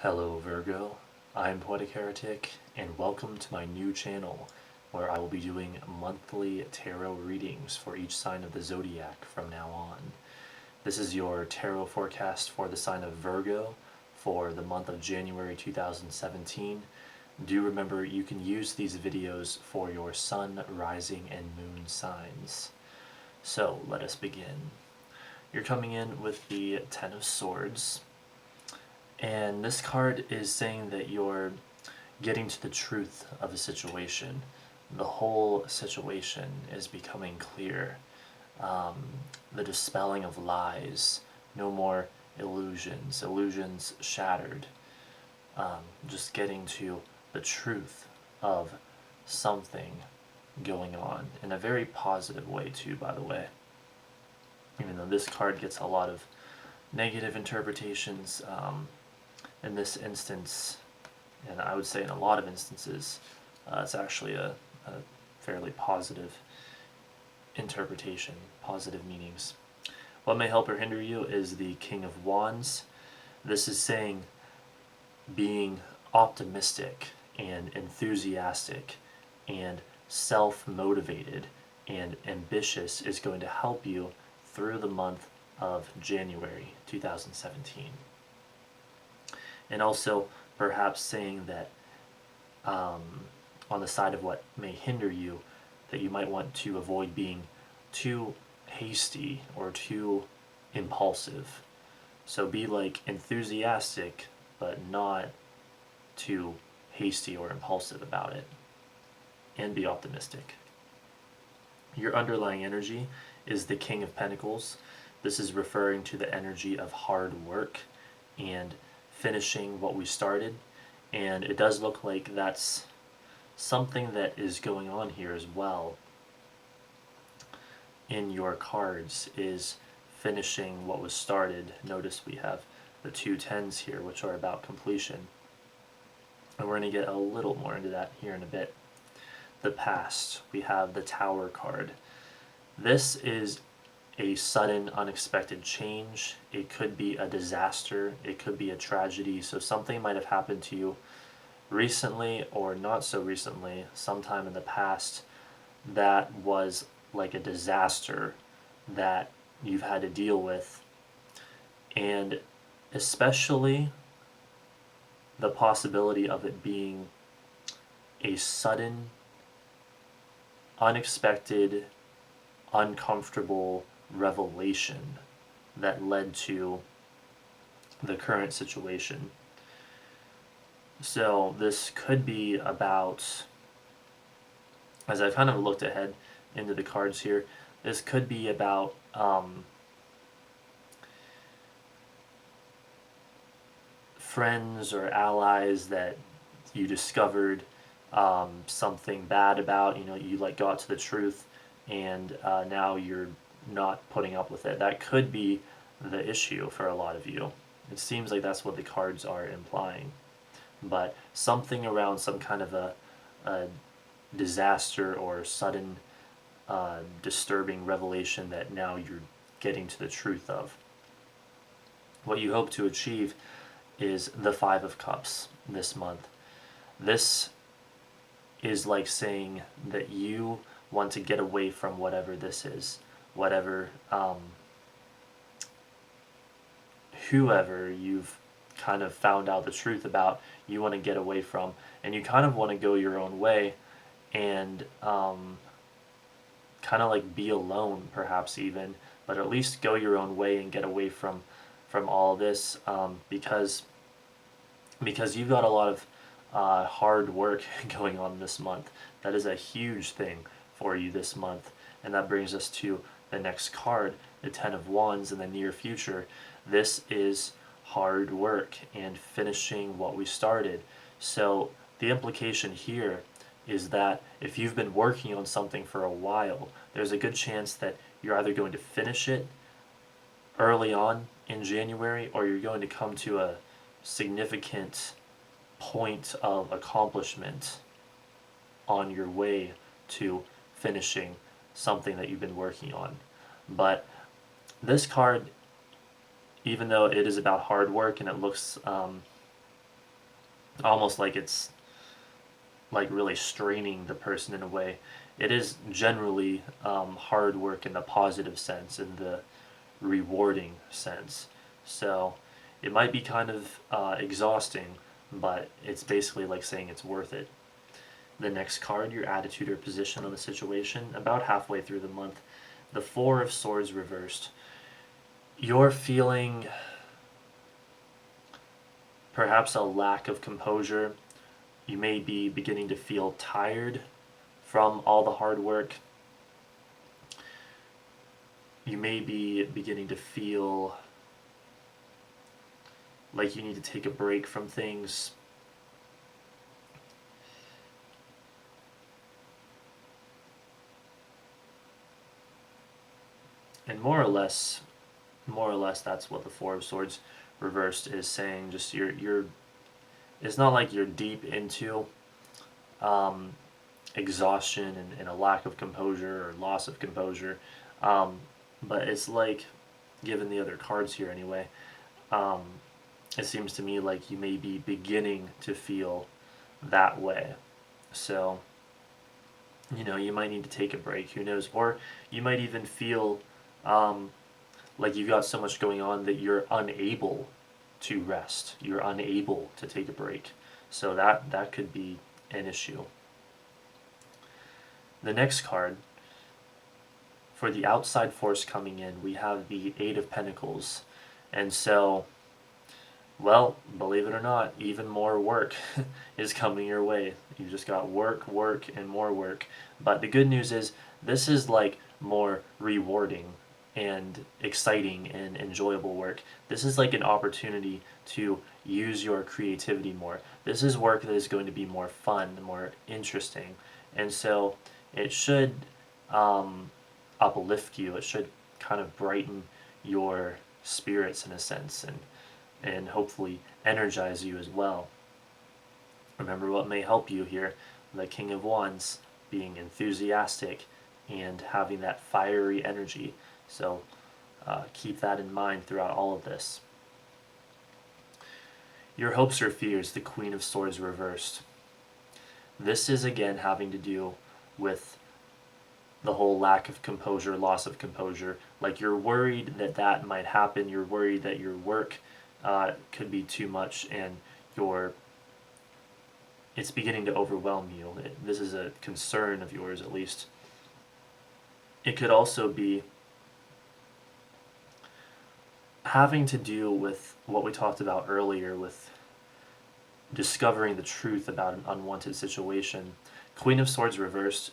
Hello Virgo, I'm Poetic Heretic, and welcome to my new channel where I will be doing monthly tarot readings for each sign of the zodiac from now on. This is your tarot forecast for the sign of Virgo for the month of January 2017. Do remember you can use these videos for your sun, rising, and moon signs. So let us begin. You're coming in with the Ten of Swords. And this card is saying that you're getting to the truth of a situation. The whole situation is becoming clear. The dispelling of lies. No more illusions. Illusions shattered. Just getting to the truth of something going on. In a very positive way too, by the way. Even though this card gets a lot of negative interpretations, in this instance, and I would say in a lot of instances, it's actually a fairly positive interpretation, positive meanings. What may help or hinder you is the King of Wands. This is saying being optimistic and enthusiastic and self-motivated and ambitious is going to help you through the month of January 2017. And also perhaps saying that on the side of what may hinder you, that you might want to avoid being too hasty or too impulsive. So be like enthusiastic, but not too hasty or impulsive about it. And be optimistic. Your underlying energy is the King of Pentacles. This is referring to the energy of hard work and finishing what we started, and it does look like that's something that is going on here as well in your cards, is finishing what was started. Notice we have the two tens here, which are about completion, and we're going to get a little more into that here in a bit. The past, we have the Tower card. This is a sudden, unexpected change. It could be a disaster. It could be a tragedy. So something might have happened to you recently or not so recently, sometime in the past, that was like a disaster that you've had to deal with. And especially the possibility of it being a sudden, unexpected, uncomfortable revelation that led to the current situation. So this could be about, as I've kind of looked ahead into the cards here, this could be about friends or allies that you discovered something bad about. You know, you like got to the truth, and now you're not putting up with it. That could be the issue for a lot of you. It seems like that's what the cards are implying. But something around some kind of a disaster or sudden disturbing revelation that now you're getting to the truth of. What you hope to achieve is the Five of Cups this month. This is like saying that you want to get away from whatever this is, whatever, whoever you've kind of found out the truth about, you want to get away from, and you kind of want to go your own way and kind of like be alone, perhaps even, but at least go your own way and get away from all this, because you've got a lot of hard work going on this month. That is a huge thing for you this month, and that brings us to the next card, the Ten of Wands in the near future. This is hard work and finishing what we started. So the implication here is that if you've been working on something for a while, there's a good chance that you're either going to finish it early on in January, or you're going to come to a significant point of accomplishment on your way to finishing something that you've been working on. But this card, even though it is about hard work and it looks almost like it's like really straining the person in a way. It is generally hard work in the positive sense, in the rewarding sense. So it might be kind of exhausting, but it's basically like saying it's worth it. The next card, your attitude or position on the situation, about halfway through the month. The Four of Swords reversed. You're feeling perhaps a lack of composure. You may be beginning to feel tired from all the hard work. You may be beginning to feel like you need to take a break from things. And more or less that's what the Four of Swords reversed is saying. Just you're it's not like you're deep into exhaustion and a lack of composure or loss of composure, but it's like, given the other cards here anyway, it seems to me like you may be beginning to feel that way. So, you might need to take a break, who knows, or you might even feel like you've got so much going on that you're unable to rest, you're unable to take a break. So that could be an issue. The next card, for the outside force coming in, we have the Eight of Pentacles. And so, well, believe it or not, even more work is coming your way. You just got work, and more work. But the good news is, this is like more rewarding and exciting and enjoyable work. This is like an opportunity to use your creativity more. This is work that is going to be more fun, more interesting. And so it should uplift you. It should kind of brighten your spirits in a sense, and hopefully energize you as well. Remember what may help you here: the King of Wands, being enthusiastic and having that fiery energy. So keep that in mind throughout all of this. Your hopes or fears, the Queen of Swords reversed. This is again having to do with the whole lack of composure, loss of composure. Like, you're worried that might happen. You're worried that your work could be too much, and it's beginning to overwhelm you. This is a concern of yours, at least. It could also be having to do with what we talked about earlier, with discovering the truth about an unwanted situation. Queen of Swords reversed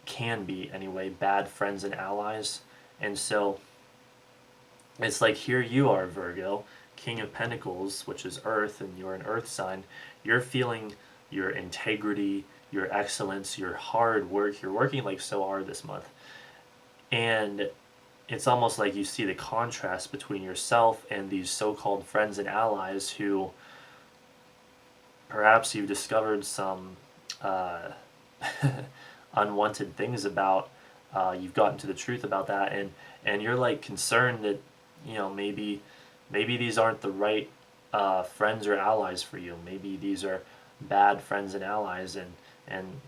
can be anyway, bad friends and allies. And so it's like, here you are, Virgo, King of Pentacles, which is Earth, and you're an Earth sign. You're feeling your integrity, your excellence, your hard work. You're working like so hard this month. And it's almost like you see the contrast between yourself and these so-called friends and allies who perhaps you've discovered some unwanted things about. You've gotten to the truth about that, and you're like concerned that maybe these aren't the right friends or allies for you. Maybe these are bad friends and allies, and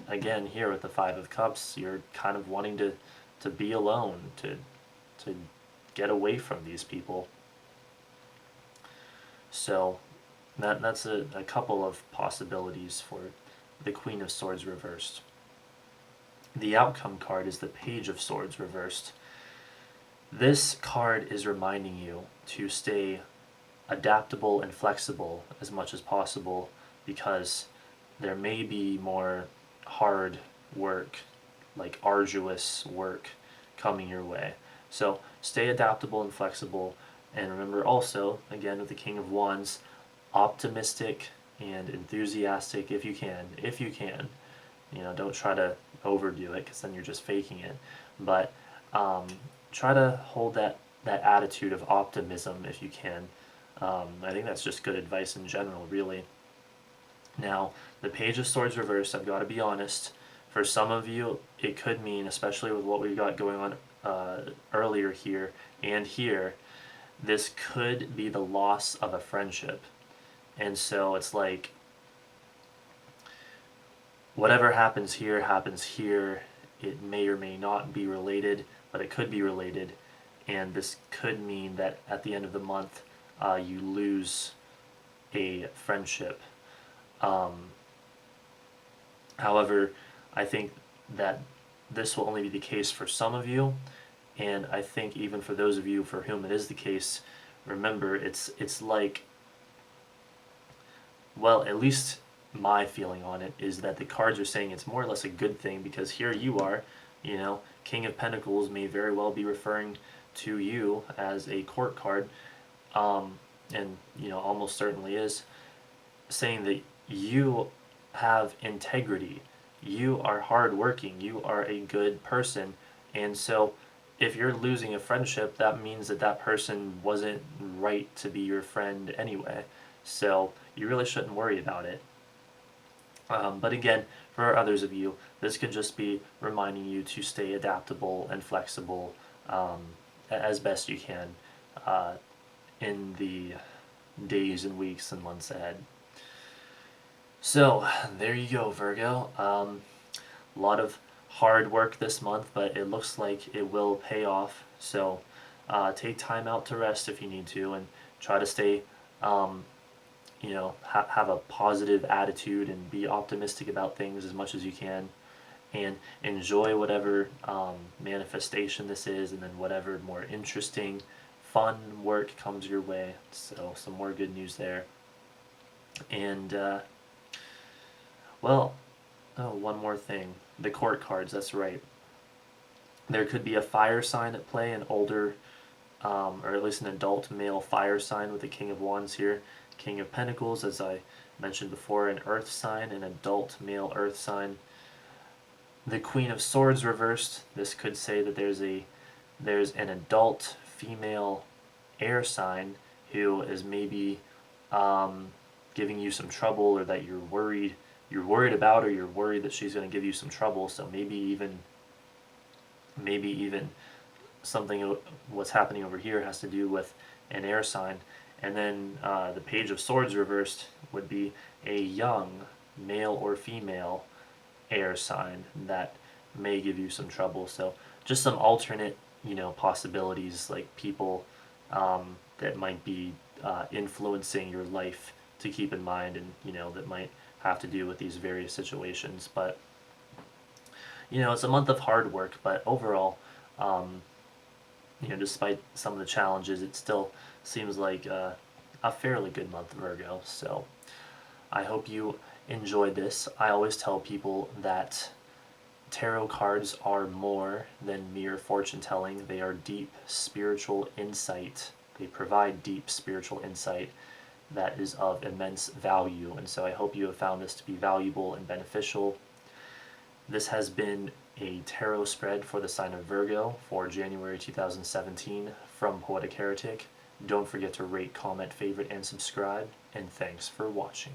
again, here with the Five of Cups, you're kind of wanting to be alone, to get away from these people. So that's a couple of possibilities for the Queen of Swords reversed. The outcome card is the Page of Swords reversed. This card is reminding you to stay adaptable and flexible as much as possible, because there may be more hard work, like arduous work, coming your way. So stay adaptable and flexible, and remember also, again with the King of Wands, optimistic and enthusiastic if you can. Don't try to overdo it, because then you're just faking it. But try to hold that attitude of optimism if you can. I think that's just good advice in general, really. Now, the Page of Swords reversed, I've got to be honest, for some of you, it could mean, especially with what we've got going on earlier here and here, this could be the loss of a friendship. And so it's like, whatever happens here happens here. It may or may not be related, but it could be related. And this could mean that at the end of the month, you lose a friendship. However, I think that this will only be the case for some of you, and I think even for those of you for whom it is the case, remember, it's like, well, at least my feeling on it is that the cards are saying it's more or less a good thing, because here you are, King of Pentacles may very well be referring to you as a court card, and almost certainly is, saying that you have integrity, you are hardworking, you are a good person, and so if you're losing a friendship, that means that that person wasn't right to be your friend anyway. So you really shouldn't worry about it. But again, for others of you, this could just be reminding you to stay adaptable and flexible as best you can in the days and weeks and months ahead. So there you go, Virgo. A lot of hard work this month, but it looks like it will pay off. So take time out to rest if you need to, and try to stay, have a positive attitude and be optimistic about things as much as you can, and enjoy whatever manifestation this is, and then whatever more interesting, fun work comes your way. So some more good news there. And well, oh, one more thing. The court cards, that's right. There could be a fire sign at play, an older, or at least an adult male fire sign with the King of Wands here. King of Pentacles, as I mentioned before, an earth sign, an adult male earth sign. The Queen of Swords reversed. This could say that there's an adult female air sign who is maybe giving you some trouble, or that you're worried about, or you're worried that she's going to give you some trouble. So maybe even something, what's happening over here has to do with an air sign. And then the Page of Swords reversed would be a young male or female air sign that may give you some trouble. So just some alternate possibilities, like people that might be influencing your life to keep in mind, and that might have to do with these various situations. But it's a month of hard work, but overall, despite some of the challenges, it still seems like a fairly good month, Virgo. So I hope you enjoyed this. I always tell people that tarot cards are more than mere fortune telling. They are deep spiritual insight. They provide deep spiritual insight that is of immense value, and so I hope you have found this to be valuable and beneficial. This has been a tarot spread for the sign of Virgo for January 2017 from Poetic Heretic. Don't forget to rate, comment, favorite, and subscribe, and thanks for watching.